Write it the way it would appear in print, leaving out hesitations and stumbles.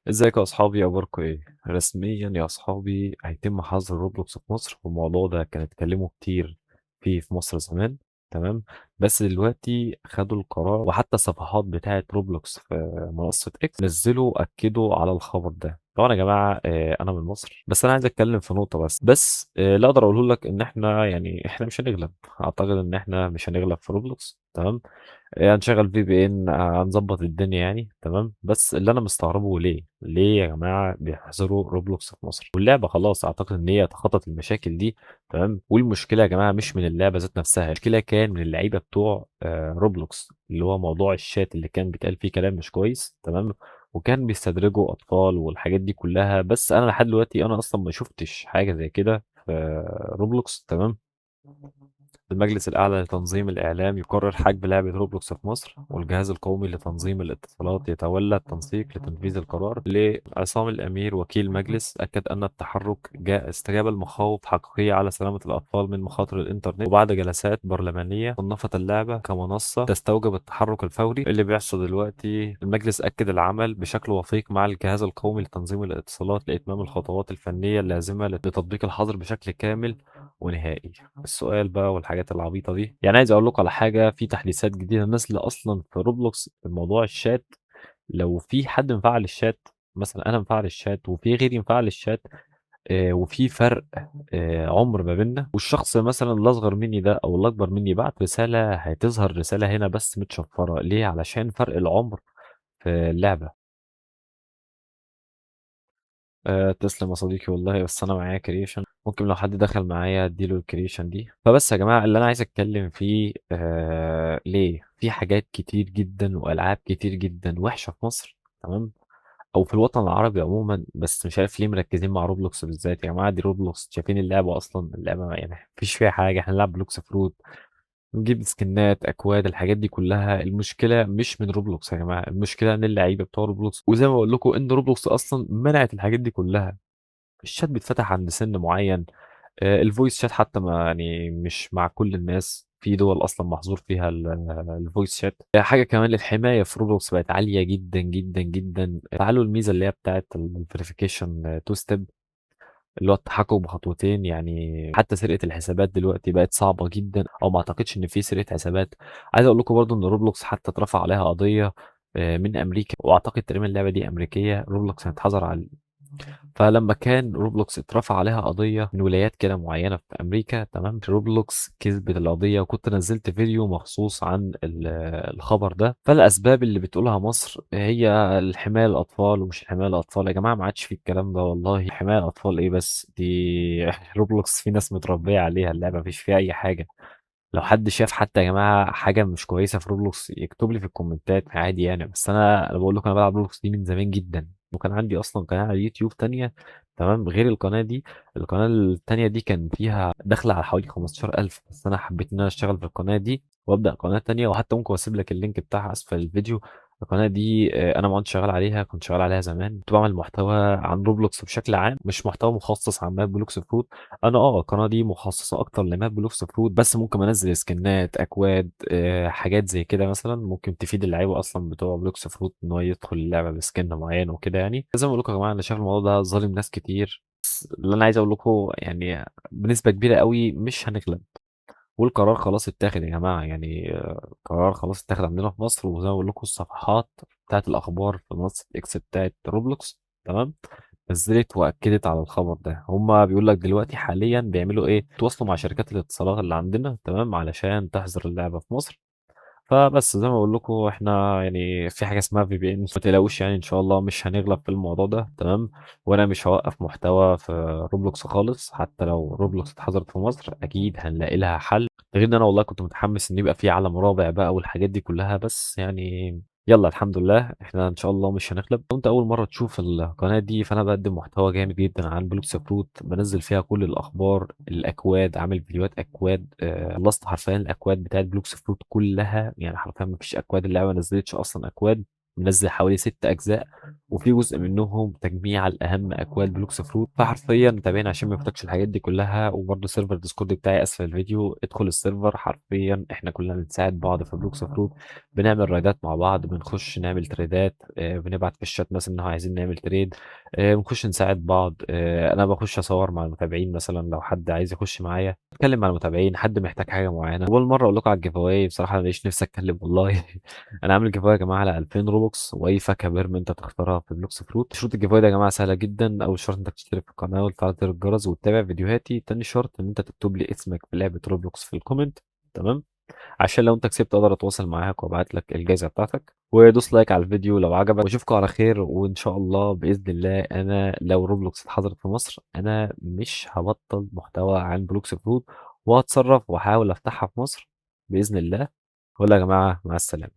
ازيكم يا اصحابي، اخباركم ايه؟ رسميا يا اصحابي هيتم حظر روبلوكس في مصر، والموضوع ده كانوا اتكلموا كتير فيه في مصر زمان. تمام. بس دلوقتي خدوا القرار، وحتى الصفحات بتاعه روبلوكس في منصة اكس نزلوا اكدوا على الخبر ده. طبعا يا جماعه، انا من مصر، بس انا عايز اتكلم في نقطه بس اللي اقدر اقوله لك ان احنا مش هنغلب. اعتقد ان احنا مش هنغلب في روبلوكس. تمام. هنشغل في بي ان، هنظبط الدنيا يعني. تمام. بس اللي انا مستغربه ليه يا جماعه بيحظروا روبلوكس في مصر واللعبه خلاص؟ اعتقد ان هي تخطت المشاكل دي. تمام. والمشكله يا جماعه مش من اللعبه ذات نفسها، المشكله كان من اللعيبه بتوع روبلوكس، اللي هو موضوع الشات اللي كان بيتقال فيه كلام مش كويس. تمام. وكان بيستدرجوا اطفال والحاجات دي كلها. بس انا لحد دلوقتي انا اصلا ما شفتش حاجه زي كده في روبلوكس. تمام. المجلس الأعلى لتنظيم الإعلام يقرر حجب لعبة روبلوكس في مصر، والجهاز القومي لتنظيم الاتصالات يتولى التنسيق لتنفيذ القرار. لعصام الأمير وكيل المجلس أكد أن التحرك جاء استجابة لمخاوف حقيقية على سلامة الأطفال من مخاطر الإنترنت، وبعد جلسات برلمانية صنفت اللعبة كمنصة تستوجب التحرك الفوري. اللي بيحصل دلوقتي، المجلس أكد العمل بشكل وثيق مع الجهاز القومي لتنظيم الاتصالات لإتمام الخطوات الفنية اللازمة لتطبيق الحظر بشكل كامل ونهائي. السؤال بقى والحاجات العبيطة دي، يعني عايز اقول لكم على حاجة، في تحديثات جديدة نازلة اصلا في روبلوكس في موضوع الشات. لو في حد مفعل الشات، مثلا انا مفعل الشات وفي غيري مفعل الشات، وفي فرق عمر ما بيننا، والشخص مثلا الاصغر مني ده او الاكبر مني بعت رسالة، هتظهر رسالة هنا بس متشفرة. ليه؟ علشان فرق العمر في اللعبة. تسلم يا صديقي والله، بس انا معايا كرييشن، ممكن لو حد دخل معايا اديله الكرييشن دي. فبس يا جماعه، اللي انا عايز اتكلم فيه ليه في حاجات كتير جدا والعاب كتير جدا وحشه في مصر. تمام. او في الوطن العربي عموما، بس مش عارف ليه مركزين مع روبلوكس بالذات. يا جماعه دي روبلوكس، شايفين اللعبه اصلا؟ اللعبه يعني مفيش فيها حاجه، احنا نلعب بلوكس فروت، نجيب سكنات اكواد، الحاجات دي كلها. المشكله مش من روبلوكس يا جماعه، المشكله ان اللعيبه بتوع روبلوكس، وزي ما بقول لكم ان روبلوكس اصلا منعت الحاجات دي كلها. الشات بيتفتح عند سن معين. الفويس شات حتى ما يعني مش مع كل الناس، في دول اصلا محظور فيها الفويس شات. حاجه كمان، الحمايه في روبلوكس بقت عاليه جدا جدا جدا. تعالوا الميزه اللي هي بتاعت الفيريفيكيشن تو ستيب، اللي هو التحقق بخطوتين. يعني حتى سرقه الحسابات دلوقتي بقت صعبه جدا، او ما اعتقدش ان في سرقه حسابات. عايز اقول لكم برضو ان روبلوكس حتى اترفع عليها قضيه من امريكا، واعتقد تقريبا اللعبه دي امريكيه. روبلوكس هتحظر على، فلما كان روبلوكس اترفع عليها قضية من ولايات كده معينة في أمريكا، تمام، روبلوكس كسبت القضية. وكنت نزلت فيديو مخصوص عن الخبر ده. فالأسباب اللي بتقولها مصر هي الحماية للأطفال، ومش الحماية للأطفال يا جماعة، ما عادش في الكلام ده والله. حماية للأطفال إيه بس؟ دي روبلوكس في ناس متربية عليها، اللعبة مفيش فيها أي حاجة. لو حد شاف حتى يا جماعة حاجة مش كويسة في روبلوكس يكتب لي في الكومنتات عادي يعني. بس أنا بقول لكم أنا بلعب روبلوكس دي من زمان جدا، وكان عندي أصلا قناة على اليوتيوب تانية. تمام. غير القناة دي، القناة التانية دي كان فيها داخلة على حوالي 15,000. بس أنا حبيت إن أنا أشتغل في القناة دي وأبدأ قناة تانية، وحتى ممكن أسيب لك اللينك بتاعها أسفل الفيديو. القناة دي أنا ما كنتش شغال عليها، كنت شغال عليها زمان، كنت بعمل محتوى عن روبلوكس بشكل عام، مش محتوى مخصص عن ماب بلوكس فروت. انا القناه دي مخصصه اكتر لماب بلوكس فروت، بس ممكن انزل سكنات اكواد حاجات زي كده مثلا ممكن تفيد اللعيبه اصلا بتوع بلوكس فروت ان هو يدخل اللعبه بسكن معين وكده. يعني زي ما بقول لكم يا جماعه، انا شايف الموضوع ده ظالم ناس كتير. بس اللي انا عايز اقول لكم يعني بنسبه كبيره قوي مش هنغلب، والقرار خلاص اتاخد يا جماعه. يعني قرار خلاص اتاخد عندنا في مصر. وزي ما بقول لكم الصفحات بتاعت الاخبار في منصه اكس بتاعت روبلوكس، تمام، نزلت واكدت على الخبر ده. هما بيقول لك دلوقتي حاليا بيعملوا ايه؟ تواصلوا مع شركات الاتصالات اللي عندنا، تمام، علشان تحظر اللعبه في مصر. فبس زي ما بقول لكم احنا يعني في حاجه اسمها في بي ان، ما تقلقوش يعني، ان شاء الله مش هنغلب في الموضوع ده. تمام. وانا مش هوقف محتوى في روبلوكس خالص، حتى لو روبلوكس اتحظرت في مصر اكيد هنلاقي لها حل. غير ان انا والله كنت متحمس ان يبقى في عالم رابع بقى والحاجات دي كلها. بس يعني يلا الحمد لله احنا ان شاء الله مش هنغلب. لو انت اول مره تشوف القناه دي، فانا بقدم محتوى جامد جدا عن بلوكس فروت، بنزل فيها كل الاخبار، الاكواد، عامل فيديوهات اكواد. خلصت حرفيا الاكواد بتاعت بلوكس فروت كلها، يعني حرفيا ما فيش اكواد اللعبه ما نزلتش اصلا اكواد. منزل حوالي 6 اجزاء، وفي جزء منهم تجميع لأهم أكواد بلوكس فروت. فحرفيا تابعنا عشان ما يفوتكش الحاجات دي كلها. وبرضه سيرفر ديسكورد بتاعي أسفل الفيديو، ادخل السيرفر. حرفيا احنا كلنا بنساعد بعض في بلوكس فروت، بنعمل رايدات مع بعض، بنخش نعمل تريدات، بنبعت في الشات مثلا ان هو عايزين نعمل تريد، بنخش نساعد بعض. انا بخش اصور مع المتابعين مثلا لو حد عايز يخش معايا، اتكلم مع المتابعين حد محتاج حاجه معينه. اول مره اقول لكم على الجيف اواي، بصراحه انا ماليش نفسي اتكلم والله. انا عامل جيف اواي يا جماعه على 2000 روبوكس واي فاكهه بيرم انت تختارها في بلوكس فروت. شروط الجيف اواي ده يا جماعه سهله جدا. اول شرط انك تشترك في القناه وتفعل زر الجرس وتتابع فيديوهاتي. تاني شرط ان انت تكتب لي اسمك في لعبه روبلوكس في الكومنت، تمام؟ عشان لو انت كسبت اقدر اتواصل معاك وابعت لك الجايزه بتاعتك. ودوس لايك على الفيديو لو عجبك، واشوفكم على خير. وان شاء الله باذن الله انا لو روبلوكس اتحضرت في مصر انا مش هبطل محتوى عن بلوكس فروت، وهتصرف واحاول افتحها في مصر باذن الله. ولا يا جماعه، مع السلامه.